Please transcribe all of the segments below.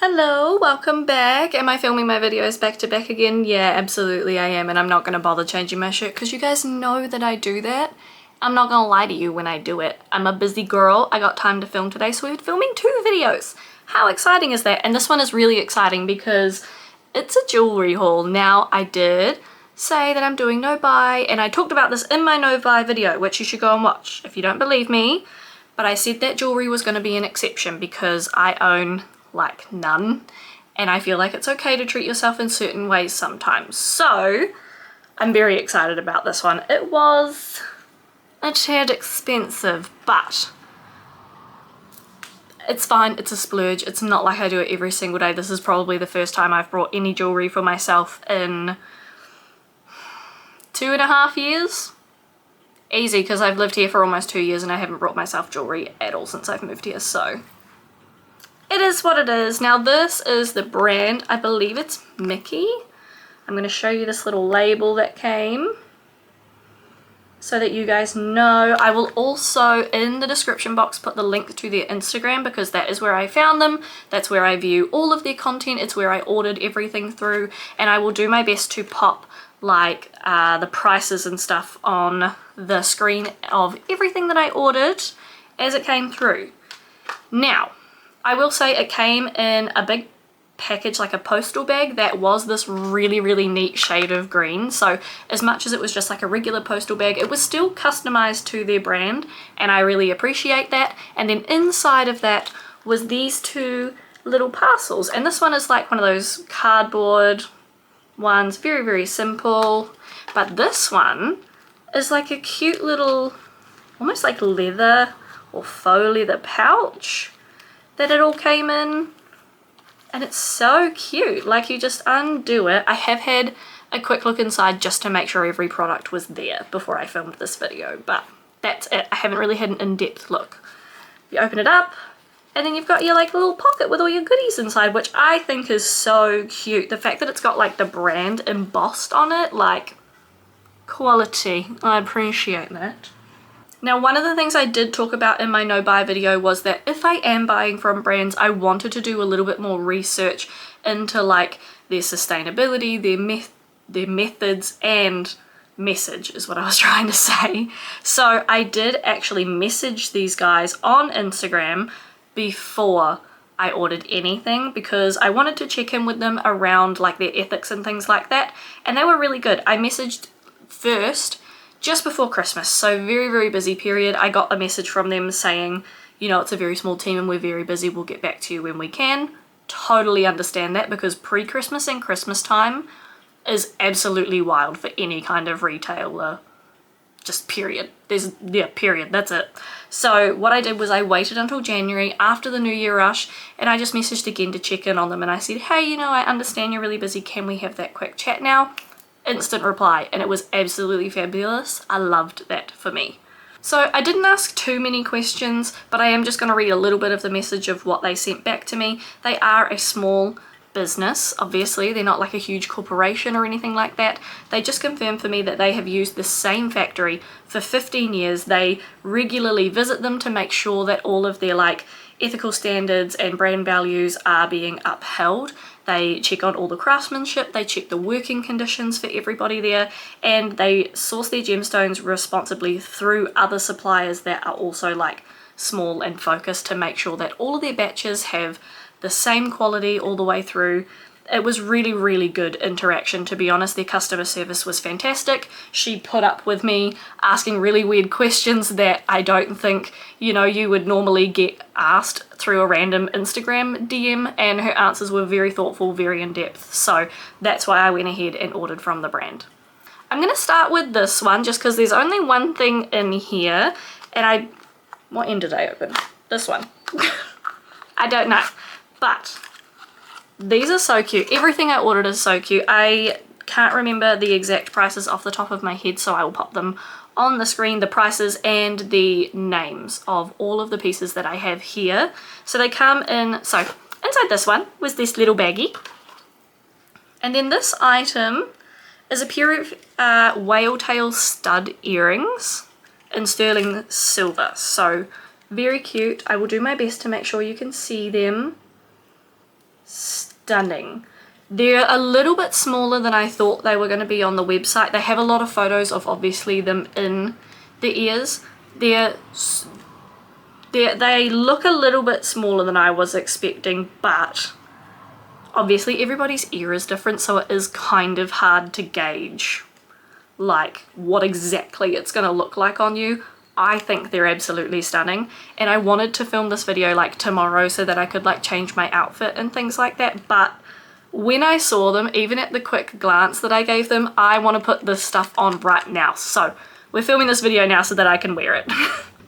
Hello, welcome back. Am I filming my videos back to back again? Yeah, absolutely I am, and I'm not gonna bother changing my shirt because you guys know that I do that. I'm not gonna lie to you when I do it. I'm a busy girl. I got time to film today, so we're filming 2 videos. How exciting is that? And this one is really exciting because it's a jewelry haul. Now, I did say that I'm doing no buy, and I talked about this in my no buy video, which you should go and watch if you don't believe me. But I said that jewelry was gonna be an exception because I own like none, and I feel like it's okay to treat yourself in certain ways sometimes. So I'm very excited about this one. It was a tad expensive, but it's fine. It's a splurge. It's not like I do it every single day. This is probably the first time I've bought any jewelry for myself in 2.5 years. Easy, because I've lived here for almost 2 years and I haven't brought myself jewelry at all since I've moved here, so it is what it is. Now this is the brand, I believe it's Mickey. I'm going to show you this little label that came so that you guys know. I will also in the description box put the link to their Instagram because that is where I found them. That's where I view all of their content. It's where I ordered everything through, and I will do my best to pop like the prices and stuff on the screen of everything that I ordered as it came through. Now, I will say it came in a big package, like a postal bag, that was this really neat shade of green. So as much as it was just like a regular postal bag, it was still customized to their brand, and I really appreciate that. And then inside of that was these 2 little parcels, and this one is like one of those cardboard ones, very simple, but this one is like a cute little, almost like leather or faux leather pouch that it all came in, and it's so cute. Like, you just undo it. I have had a quick look inside just to make sure every product was there before I filmed this video, but that's it. I haven't really had an in-depth look. You open it up and then you've got your like little pocket with all your goodies inside, which I think is so cute. The fact that it's got like the brand embossed on it, like, quality. I appreciate that. Now, one of the things I did talk about in my no buy video was that if I am buying from brands, I wanted to do a little bit more research into like their sustainability, their methods, and message is what I was trying to say. So I did actually message these guys on Instagram before I ordered anything because I wanted to check in with them around like their ethics and things like that, and they were really good. I messaged first just before Christmas, so very busy period. I got a message from them saying, you know, it's a very small team and we're very busy, we'll get back to you when we can. Totally understand that because pre-Christmas and Christmas time is absolutely wild for any kind of retailer, just period. Period, that's it. So what I did was I waited until January after the New Year rush, and I just messaged again to check in on them, and I said, hey, you know, I understand you're really busy, can we have that quick chat now? Instant reply, and it was absolutely fabulous. I loved that for me. So I didn't ask too many questions, but I am just going to read a little bit of the message of what they sent back to me. They are a small business, obviously. They're not like a huge corporation or anything like that. They just confirmed for me that they have used the same factory for 15 years. They regularly visit them to make sure that all of their like ethical standards and brand values are being upheld. They check on all the craftsmanship, they check the working conditions for everybody there, and they source their gemstones responsibly through other suppliers that are also like small and focused to make sure that all of their batches have the same quality all the way through. It was really good interaction, to be honest. Their customer service was fantastic. She put up with me asking really weird questions that I don't think, you know, you would normally get asked through a random Instagram DM, and her answers were very thoughtful, very in-depth. So that's why I went ahead and ordered from the brand. I'm gonna start with this one just because there's only one thing in here, and what end did I open? This one. I don't know, but these are so cute. Everything I ordered is so cute. I can't remember the exact prices off the top of my head, so I will pop them on the screen, the prices and the names of all of the pieces that I have here. So they come in, so inside this one was this little baggie. And then this item is a pair of whale tail stud earrings in sterling silver. So very cute. I will do my best to make sure you can see them. stunning. They're a little bit smaller than I thought they were going to be on the website. They have a lot of photos of obviously them in the ears. They look a little bit smaller than I was expecting, but obviously everybody's ear is different, so it is kind of hard to gauge like what exactly it's going to look like on you. I think they're absolutely stunning, and I wanted to film this video like tomorrow so that I could like change my outfit and things like that, but when I saw them, even at the quick glance that I gave them, I want to put this stuff on right now. So we're filming this video now so that I can wear it.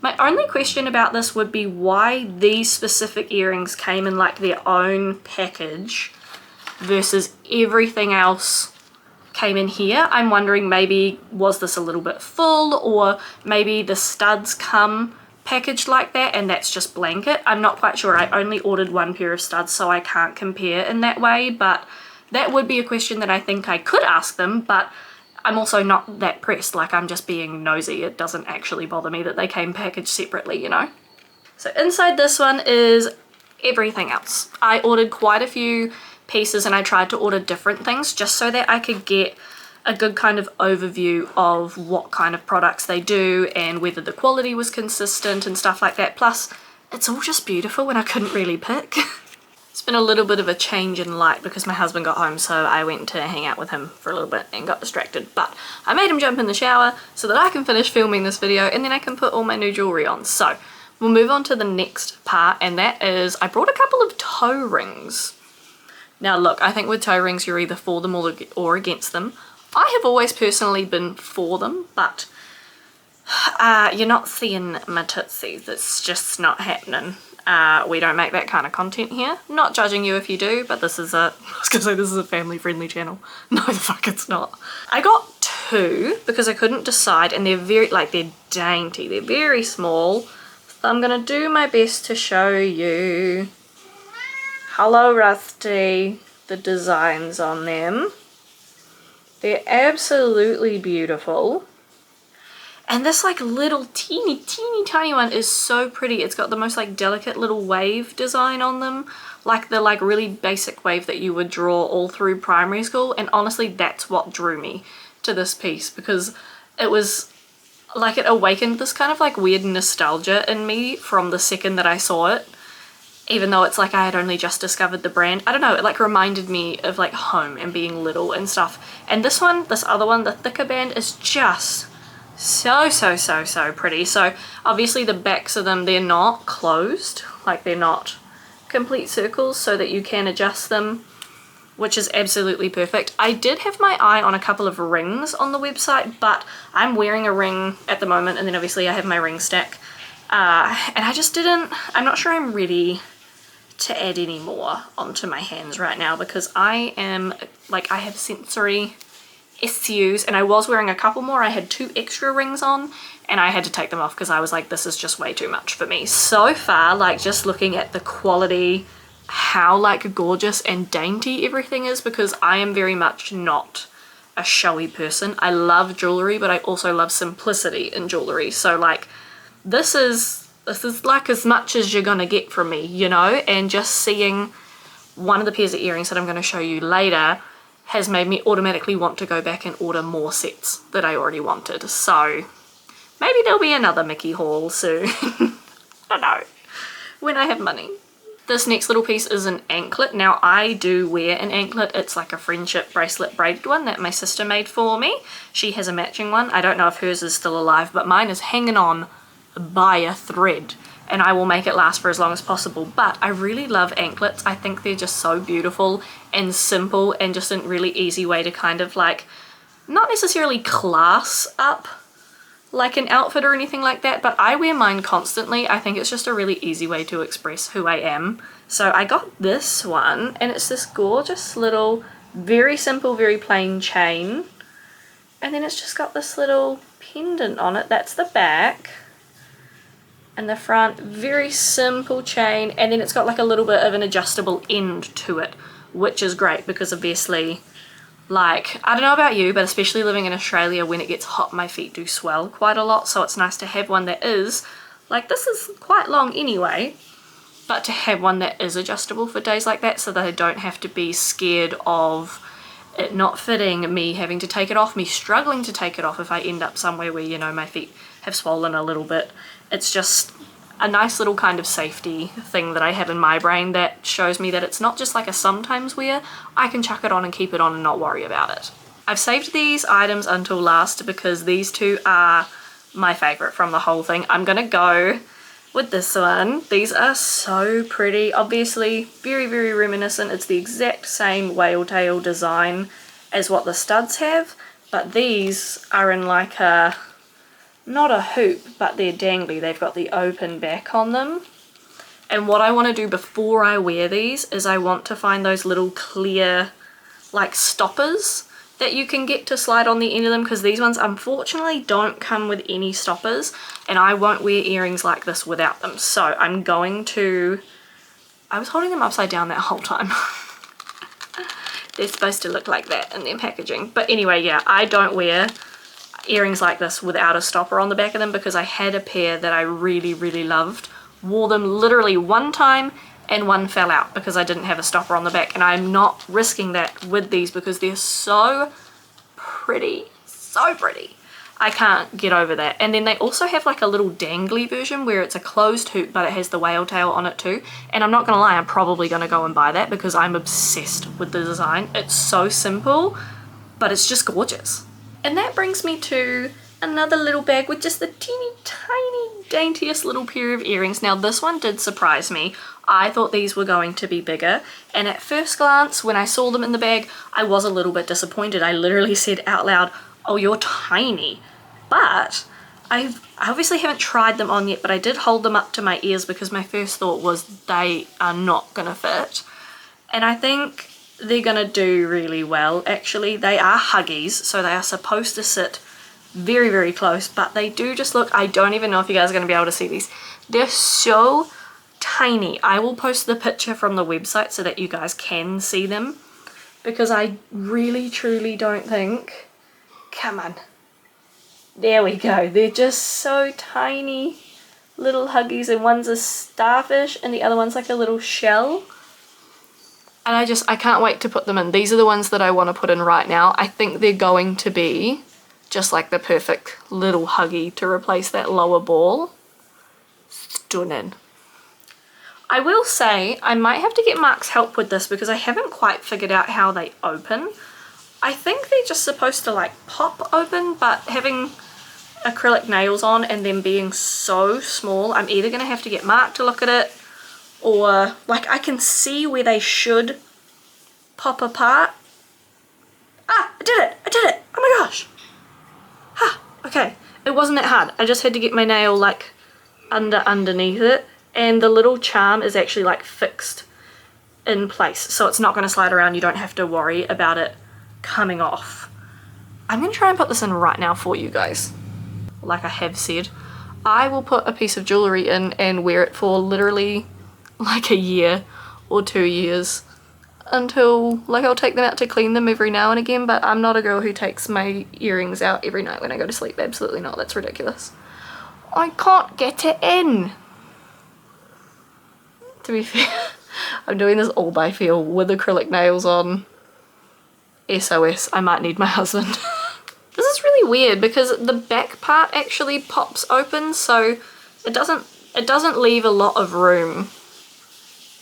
My only question about this would be why these specific earrings came in like their own package versus everything else came in here. I'm wondering, maybe was this a little bit full, or maybe the studs come packaged like that and that's just blanket. I'm not quite sure. I only ordered one pair of studs, so I can't compare in that way, but that would be a question that I think I could ask them, but I'm also not that pressed. Like, I'm just being nosy. It doesn't actually bother me that they came packaged separately, you know? So inside this one is everything else. I ordered quite a few pieces and I tried to order different things just so that I could get a good kind of overview of what kind of products they do and whether the quality was consistent and stuff like that. Plus, it's all just beautiful and I couldn't really pick. It's been a little bit of a change in light because my husband got home, so I went to hang out with him for a little bit and got distracted. But I made him jump in the shower so that I can finish filming this video and then I can put all my new jewellery on. So we'll move on to the next part, and that is I brought a couple of toe rings. Now look, I think with toe rings you're either for them or against them. I have always personally been for them, but you're not seeing my tootsies. It's just not happening. We don't make that kind of content here. Not judging you if you do, but this is I was gonna say this is a family friendly channel. No, the fuck it's not. I got two because I couldn't decide, and they're they're dainty. They're very small. So I'm gonna do my best to show you. Hello, Rusty. The designs on them. They're absolutely beautiful. And this like little teeny tiny one is so pretty. It's got the most like delicate little wave design on them. Like the like really basic wave that you would draw all through primary school. And honestly, that's what drew me to this piece, because it was like it awakened this kind of like weird nostalgia in me from the second that I saw it. Even though it's like I had only just discovered the brand. I don't know, it like reminded me of like home and being little and stuff. And this other one, the thicker band, is just so pretty. So obviously the backs of them, they're not closed, like they're not complete circles, so that you can adjust them, which is absolutely perfect. I did have my eye on a couple of rings on the website, but I'm wearing a ring at the moment, and then obviously I have my ring stack. And I'm not sure I'm ready to add any more onto my hands right now, because I have sensory issues, and I was wearing a couple more. I had 2 extra rings on and I had to take them off because I was like, this is just way too much for me. So far, like just looking at the quality, how like gorgeous and dainty everything is, because I am very much not a showy person. I love jewelry, but I also love simplicity in jewelry. So like this is like as much as you're gonna get from me, you know? And just seeing one of the pairs of earrings that I'm gonna show you later has made me automatically want to go back and order more sets that I already wanted. So maybe there'll be another Mickey haul soon. I don't know, when I have money. This next little piece is an anklet. Now I do wear an anklet. It's like a friendship bracelet braided one that my sister made for me. She has a matching one. I don't know if hers is still alive, but mine is hanging on by a thread, and I will make it last for as long as possible. But I really love anklets. I think they're just so beautiful and simple, and just a really easy way to kind of like, not necessarily class up like an outfit or anything like that, but I wear mine constantly. I think it's just a really easy way to express who I am. So I got this one, and it's this gorgeous little, very simple, very plain chain, and then it's just got this little pendant on it. That's the back. And the front, very simple chain, and then it's got like a little bit of an adjustable end to it, which is great because obviously, like, I don't know about you, but especially living in Australia, when it gets hot, my feet do swell quite a lot, so it's nice to have one that is, like, this is quite long anyway, but to have one that is adjustable for days like that so that I don't have to be scared of it not fitting, me having to take it off, me struggling to take it off if I end up somewhere where, you know, my feet have swollen a little bit. It's just a nice little kind of safety thing that I have in my brain that shows me that it's not just like a sometimes wear. I can chuck it on and keep it on and not worry about it. I've saved these items until last because these two are my favorite from the whole thing. I'm gonna go with this one. These are so pretty. Obviously very, very reminiscent. It's the exact same whale tail design as what the studs have, but these are in like a, not a hoop, but they're dangly. They've got the open back on them. And what I want to do before I wear these is I want to find those little clear like stoppers that you can get to slide on the end of them, because these ones unfortunately don't come with any stoppers, and I won't wear earrings like this without them. So I'm going to, I was holding them upside down that whole time. They're supposed to look like that in their packaging. But anyway, yeah, I don't wear earrings like this without a stopper on the back of them because I had a pair that I really, really loved. Wore them literally one time and one fell out because I didn't have a stopper on the back, and I'm not risking that with these because they're so pretty, so pretty. I can't get over that. And then they also have like a little dangly version where it's a closed hoop but it has the whale tail on it too, and I'm not gonna lie, I'm probably gonna go and buy that because I'm obsessed with the design. It's so simple but it's just gorgeous. And that brings me to another little bag with just the teeny tiny daintiest little pair of earrings. Now this one did surprise me. I thought these were going to be bigger, and at first glance when I saw them in the bag I was a little bit disappointed. I literally said out loud, oh, you're tiny. But I obviously haven't tried them on yet, but I did hold them up to my ears because my first thought was they are not gonna fit, and I think they're gonna do really well. Actually, they are Huggies, so they are supposed to sit very, very close, but they do just look, I don't even know if you guys are going to be able to see these. They're so tiny. I will post the picture from the website so that you guys can see them, because I really truly don't think, come on, there we go, they're just so tiny little Huggies, and one's a starfish and the other one's like a little shell. And I can't wait to put them in. These are the ones that I want to put in right now. I think they're going to be just like the perfect little Huggy to replace that lower ball. Stunning. I will say I might have to get Mark's help with this because I haven't quite figured out how they open. I think they're just supposed to like pop open, but having acrylic nails on and them being so small, I'm either going to have to get Mark to look at it, or like I can see where they should pop apart. Ah, I did it! I did it! Oh my gosh! Ha! Okay, it wasn't that hard. I just had to get my nail like underneath it, and the little charm is actually like fixed in place, so it's not going to slide around. You don't have to worry about it coming off. I'm going to try and put this in right now for you guys. Like I have said, I will put a piece of jewellery in and wear it for literally like a year or 2 years until, like, I'll take them out to clean them every now and again, but I'm not a girl who takes my earrings out every night when I go to sleep. Absolutely not. That's ridiculous. I can't get it in. To be fair, I'm doing this all by feel with acrylic nails on. SOS, I might need my husband. This is really weird because the back part actually pops open, so it doesn't leave a lot of room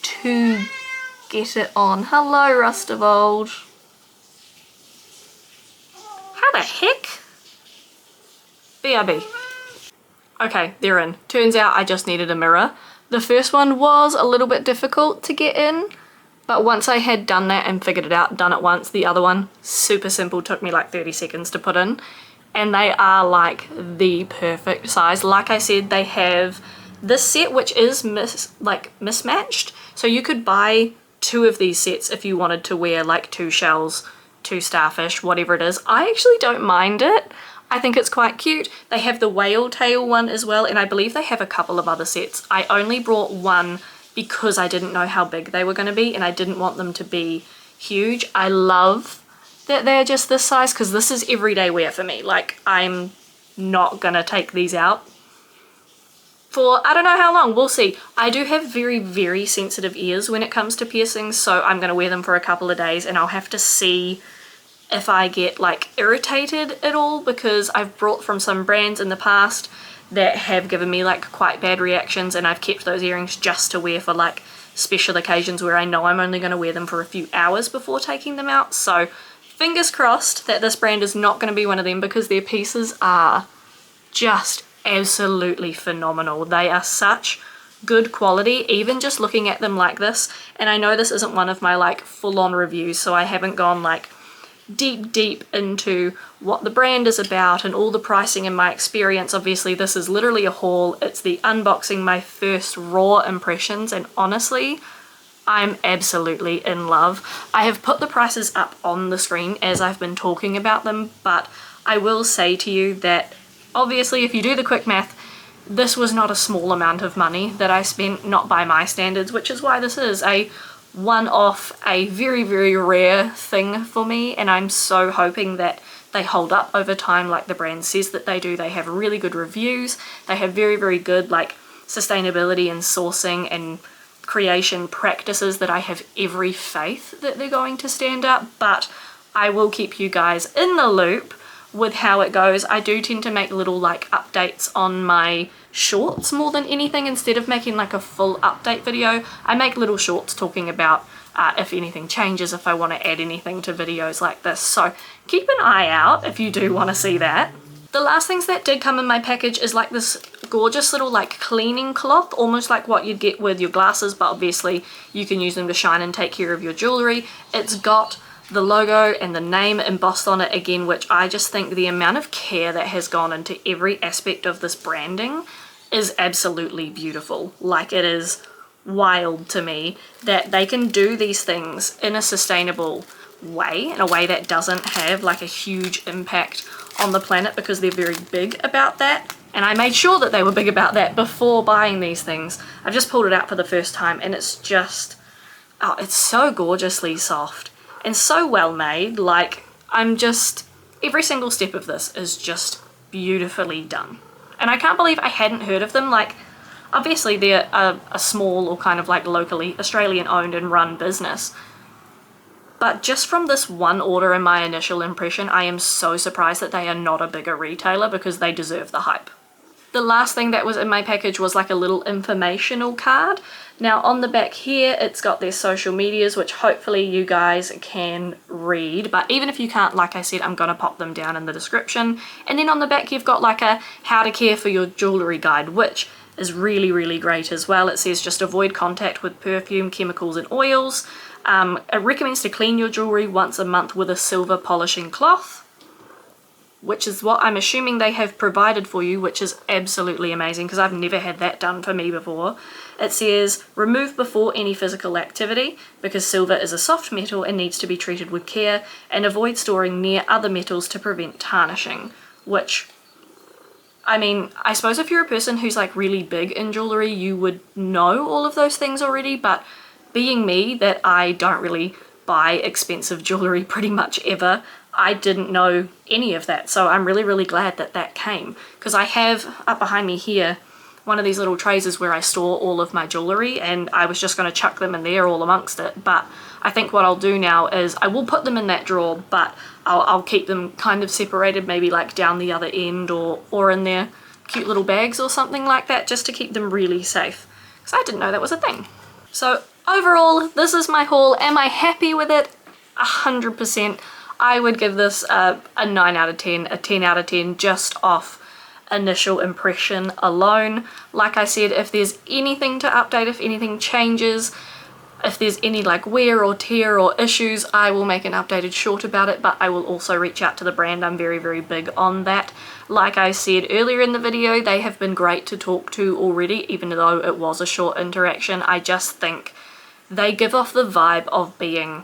to get it on. Hello, Rust of Old. How the heck? BRB. Okay, they're in. Turns out I just needed a mirror. The first one was a little bit difficult to get in, but once I had done that and figured it out, done it once, the other one, super simple, took me like 30 seconds to put in. And they are like the perfect size. Like I said, they have this set which is mismatched. So you could buy 2 of these sets if you wanted to wear like 2 shells, 2 starfish, whatever it is. I actually don't mind it. I think it's quite cute. They have the whale tail one as well, and I believe they have a couple of other sets. I only brought one because I didn't know how big they were going to be, and I didn't want them to be huge. I love that they're just this size because this is everyday wear for me. Like, I'm not gonna take these out for I don't know how long, we'll see. I do have very, very sensitive ears when it comes to piercings, so I'm going to wear them for a couple of days and I'll have to see if I get like irritated at all, because I've brought from some brands in the past that have given me like quite bad reactions, and I've kept those earrings just to wear for like special occasions where I know I'm only going to wear them for a few hours before taking them out. So fingers crossed that this brand is not going to be one of them, because their pieces are just absolutely phenomenal. They are such good quality, even just looking at them like this. And I know this isn't one of my like full-on reviews, so I haven't gone like deep into what the brand is about and all the pricing and my experience. Obviously this is literally a haul, it's the unboxing, my first raw impressions, and honestly I'm absolutely in love. I have put the prices up on the screen as I've been talking about them, but I will say to you that obviously if you do the quick math, this was not a small amount of money that I spent, not by my standards, which is why this is a one-off, a very, very rare thing for me, and I'm so hoping that they hold up over time like the brand says that they do. They have really good reviews, they have very, very good like sustainability and sourcing and creation practices that I have every faith that they're going to stand up, but I will keep you guys in the loop with how it goes. I do tend to make little like updates on my shorts more than anything. Instead of making like a full update video, I make little shorts talking about if anything changes, if I want to add anything to videos like this. So keep an eye out if you do want to see that. The last things that did come in my package is like this gorgeous little like cleaning cloth, almost like what you'd get with your glasses, but obviously you can use them to shine and take care of your jewelry. It's got the logo and the name embossed on it again, which I just think the amount of care that has gone into every aspect of this branding is absolutely beautiful. Like, it is wild to me that they can do these things in a sustainable way, in a way that doesn't have like a huge impact on the planet, because they're very big about that. And I made sure that they were big about that before buying these things. I've just pulled it out for the first time and it's just, oh, it's so gorgeously soft and so well made. Like, I'm just, every single step of this is just beautifully done. And I can't believe I hadn't heard of them. Like, obviously they're a small or kind of like locally Australian owned and run business. But just from this one order and my initial impression, I am so surprised that they are not a bigger retailer, because they deserve the hype. The last thing that was in my package was like a little informational card. Now on the back here, it's got their social medias, which hopefully you guys can read. But even if you can't, like I said, I'm going to pop them down in the description. And then on the back, you've got like a how to care for your jewelry guide, which is really, really great as well. It says just avoid contact with perfume, chemicals and oils. It recommends to clean your jewelry once a month with a silver polishing cloth, which is what I'm assuming they have provided for you, which is absolutely amazing because I've never had that done for me before. It says remove before any physical activity, because silver is a soft metal and needs to be treated with care, and avoid storing near other metals to prevent tarnishing, which, I mean, I suppose if you're a person who's like really big in jewelry, you would know all of those things already, but being me, that I don't really buy expensive jewelry pretty much ever, I didn't know any of that. So I'm really, really glad that that came, because I have up behind me here one of these little trays is where I store all of my jewelry, and I was just going to chuck them in there all amongst it. But I think what I'll do now is I will put them in that drawer, but I'll keep them kind of separated, maybe like down the other end or in their cute little bags or something like that, just to keep them really safe, because I didn't know that was a thing. So overall, this is my haul. Am I happy with it? 100%. I would give this a 9 out of 10, a 10 out of 10 just off initial impression alone. Like I said, if there's anything to update, if anything changes, if there's any like wear or tear or issues, I will make an updated short about it, but I will also reach out to the brand. I'm very, very big on that. Like I said earlier in the video, they have been great to talk to already, even though it was a short interaction. I just think they give off the vibe of being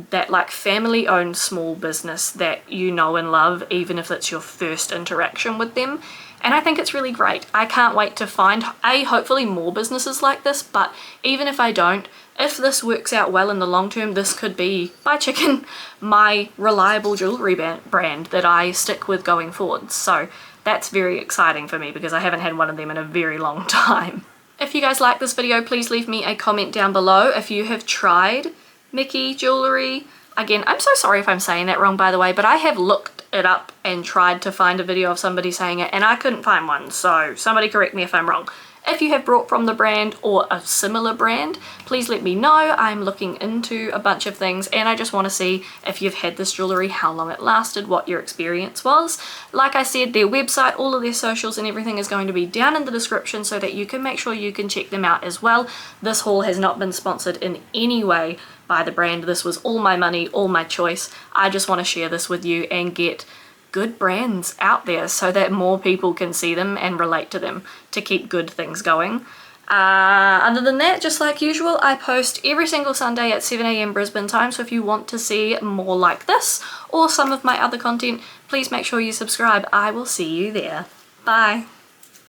that like family owned small business that you know and love, even if it's your first interaction with them. And I think it's really great. I can't wait to find hopefully more businesses like this, but even if I don't, if this works out well in the long term, this could be, by chicken, my reliable jewelry brand that I stick with going forward. So that's very exciting for me because I haven't had one of them in a very long time. If you guys like this video, please leave me a comment down below if you have tried Mickey jewellery. Again, I'm so sorry if I'm saying that wrong, by the way, but I have looked it up and tried to find a video of somebody saying it and I couldn't find one, so somebody correct me if I'm wrong. If you have brought from the brand or a similar brand, please let me know. I'm looking into a bunch of things and I just want to see if you've had this jewellery, how long it lasted, what your experience was. Like I said, their website, all of their socials and everything is going to be down in the description so that you can make sure you can check them out as well. This haul has not been sponsored in any way by the brand. This was all my money, all my choice. I just want to share this with you and get good brands out there so that more people can see them and relate to them to keep good things going. Other than that, just like usual, I post every single Sunday at 7 AM Brisbane time, so if you want to see more like this or some of my other content, please make sure you subscribe. I will see you there. Bye.